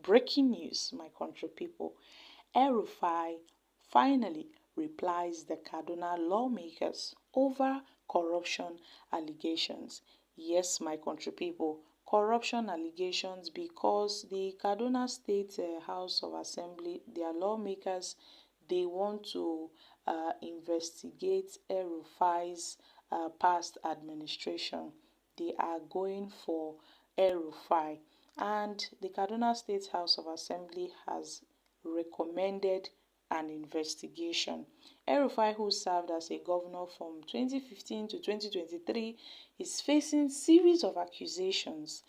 breaking news, my country people. El-Rufai finally replies the Kaduna lawmakers over corruption allegations. Yes, my country people, corruption allegations, because the Kaduna State House of Assembly, their lawmakers, they want to investigate El-Rufai's past administration. They are going for El-Rufai, and the Kaduna State House of Assembly has recommended an investigation. El-Rufai, who served as a governor from 2015 to 2023, is facing series of accusations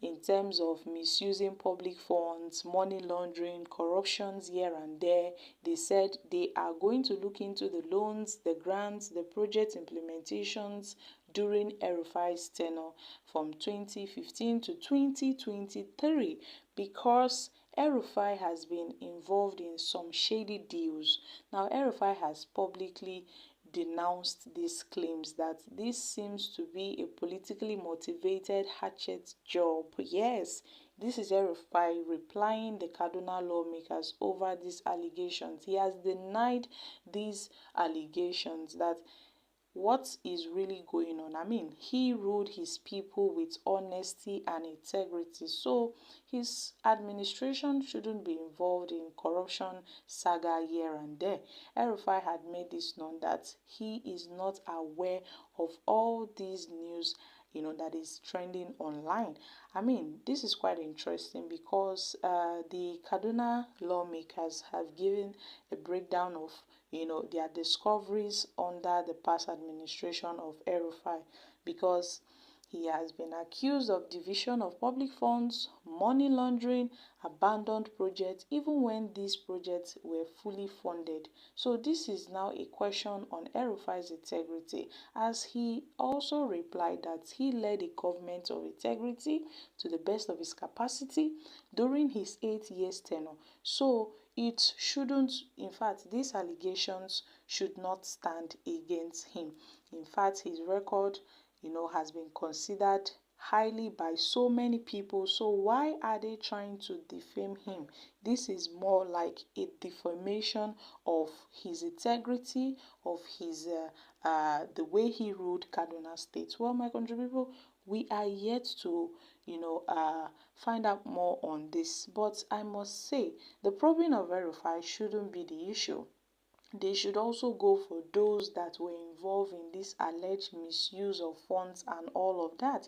in terms of misusing public funds, money laundering, corruptions here and there. They said they are going to look into the loans, the grants, the project implementations during El-Rufai's tenure from 2015 to 2023, because El-Rufai has been involved in some shady deals. Now, El-Rufai has publicly denounced these claims that this seems to be a politically motivated hatchet job. Yes, this is El-Rufai replying the Kaduna lawmakers over these allegations. He has denied these allegations, that what is really going on. I mean, he ruled his people with honesty and integrity, so his administration shouldn't be involved in corruption saga here and there. El-Rufai had made this known that he is not aware of all these news, that is trending online. I mean, this is quite interesting, because the Kaduna lawmakers have given a breakdown of their discoveries under the past administration of El-Rufai, because he has been accused of division of public funds, money laundering, abandoned projects, even when these projects were fully funded. So this is now a question on El-Rufai's integrity, as he also replied that he led a government of integrity to the best of his capacity during his 8 years tenure. So it shouldn't, in fact, these allegations should not stand against him. In fact, his record, has been considered highly by so many people. So why are they trying to defame him? This is more like a defamation of his integrity, of his the way he ruled Kaduna State. Well, my country people, we are yet to find out more on this, but I must say the problem of El-Rufai shouldn't be the issue. They should also go for those that were involved in this alleged misuse of funds and all of that.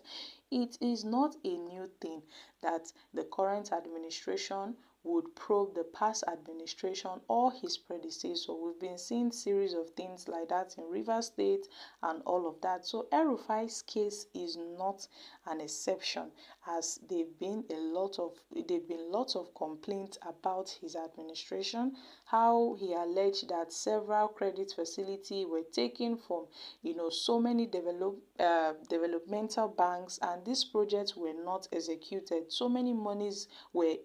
It is not a new thing that the current administration would probe the past administration or his predecessor. We've been seeing series of things like that in Rivers State and all of that. So El-Rufai's case is not an exception, as they've been lots of complaints about his administration, how he alleged that several credit facilities were taken from so many developmental banks, and these projects were not executed. So many monies were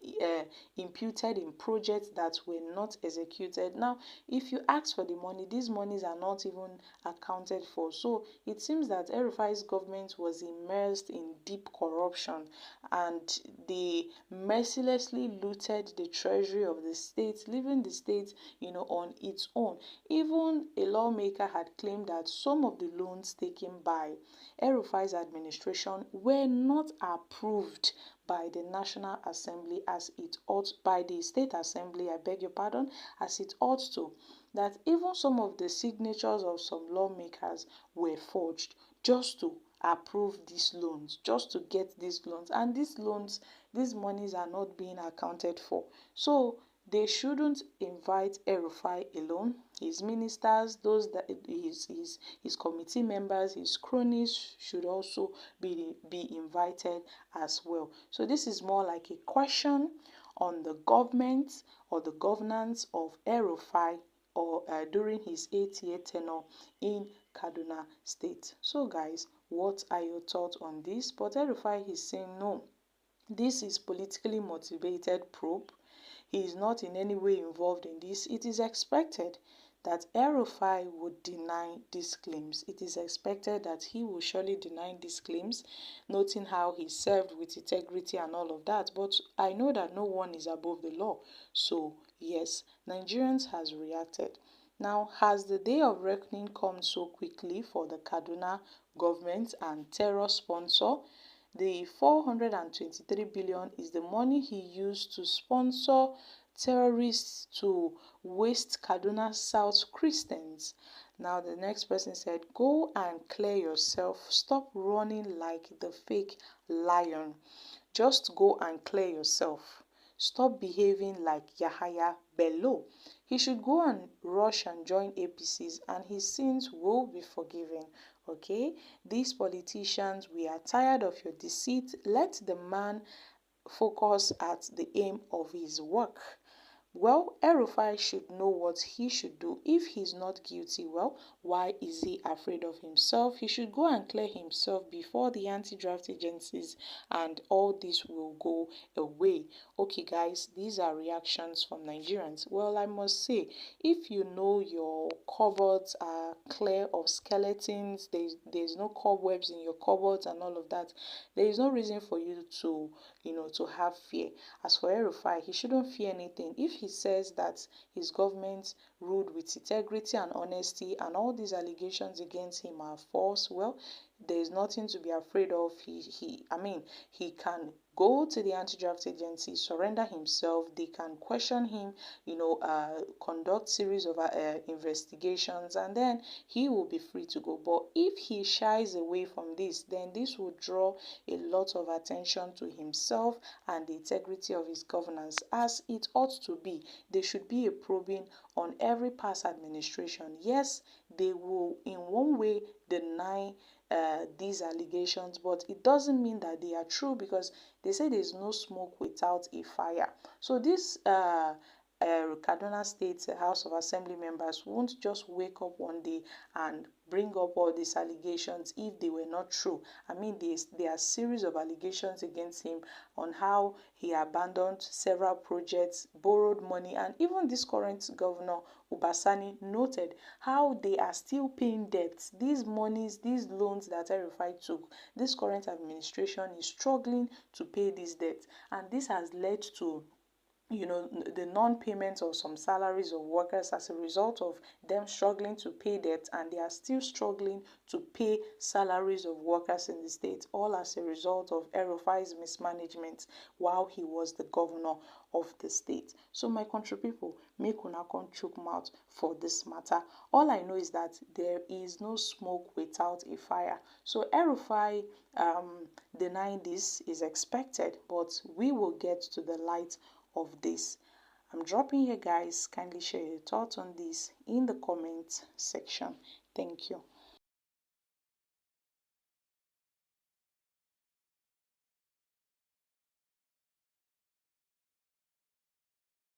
imputed in projects that were not executed. Now, if you ask for the money, these monies are not even accounted for. So it seems that El-Rufai's government was immersed in deep corruption, and they mercilessly looted the treasury of the state, leaving the state on its own. Even a lawmaker had claimed that some of the loans taken by El-Rufai's administration were not approved by the National Assembly as it ought, by the State Assembly, I beg your pardon, as it ought to. That even some of the signatures of some lawmakers were forged just to approve these loans, just to get these loans. And these loans, these monies are not being accounted for. So they shouldn't invite El-Rufai alone. His ministers, those that his committee members, his cronies should also be invited as well. So this is more like a question on the government or the governance of El-Rufai, or during his 8-year tenure in Kaduna State. So guys, what are your thoughts on this? But El-Rufai is saying no, this is politically motivated probe. He is not in any way involved in this. It is expected that El-Rufai would deny these claims. It is expected that he will surely deny these claims, noting how he served with integrity and all of that. But I know that no one is above the law. So yes, Nigerians has reacted. Now, has the day of reckoning come so quickly for the Kaduna government and terror sponsor? The 423 billion is the money he used to sponsor terrorists to waste Kaduna South Christians. Now the next person said, go and clear yourself. Stop running like the fake lion. Just go and clear yourself. Stop behaving like Yahaya Bello. He should go and rush and join APCs and his sins will be forgiven. Okay? These politicians, we are tired of your deceit. Let the man focus at the aim of his work. Well, El-Rufai should know what he should do. If he's not guilty, well, why is he afraid of himself? He should go and clear himself before the anti-draft agencies and all this will go away. Okay, guys, these are reactions from Nigerians. Well, I must say, if you know your cupboards are clear of skeletons, there's no cobwebs in your cupboards and all of that, there is no reason for you to, to have fear. As for El-Rufai, he shouldn't fear anything. If he says that his government ruled with integrity and honesty and all these allegations against him are false, well, there is nothing to be afraid of. He can go to the anti-draft agency, surrender himself. They can question him, conduct series of investigations, and then he will be free to go. But if he shies away from this, then this will draw a lot of attention to himself and the integrity of his governance, as it ought to be. There should be a probing on every past administration. Yes, they will in one way deny these allegations, but it doesn't mean that they are true, because they say there's no smoke without a fire. So this Kaduna State House of Assembly members won't just wake up one day and bring up all these allegations if they were not true. There are a series of allegations against him on how he abandoned several projects, borrowed money, and even this current governor, Ubasani, noted how they are still paying debts. These monies, these loans that El-Rufai took, this current administration is struggling to pay these debts, and this has led to the non-payment of some salaries of workers as a result of them struggling to pay debt, and they are still struggling to pay salaries of workers in the state, all as a result of El-Rufai's mismanagement while he was the governor of the state. So my country people, make una come chook mouth for this matter. All I know is that there is no smoke without a fire. So El-Rufai denying this is expected, but we will get to the light of this. I'm dropping here, guys. Kindly share your thoughts on this in the comment section. Thank you.